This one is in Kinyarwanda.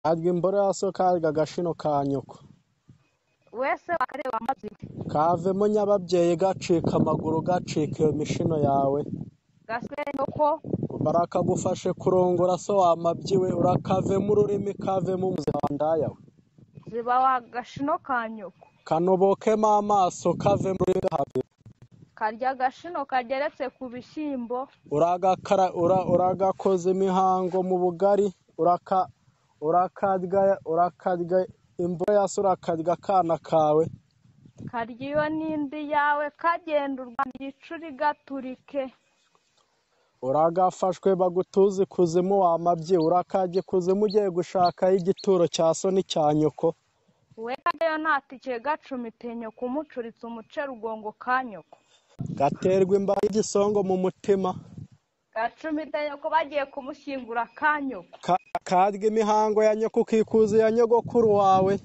Karya imboro yaso karya agashino ka nyoko. Wese bakareba amazi. Kavemo nyababyeyi gacika amaguru gacika iyo mishino yawe. Gaswe nyoko. Barakagufashe kurongora so wamabyiwe urakavemo ururimi kavemo umuzandaya we. Ziba wa gashino ka nyoko. Kanobokemo amaso kavemo ururimi. Karya agashino kageretse ku bishyimbo. Uragakoza imihango mu bugari urakarya imboro yaso urakarya akana kawe. Karya iyo n'indi yawe kagenda urwanya icuri gaturike. Uragafashwe bagutuze kuzimu wamabye urakajye kuzimu ugiye gushakaho igituro cya so n'icya nyoko. We kajyayo ntatike gacumite nyoko umucuritse umuce rugongo ka nyoko. Gaterwa imbara y'igisongo mu mutima. Gacumite nyoko bagiye kumushyingura ka nyoko. Karya imihango ya nyoko ukikuza ya nyogokuru wawe.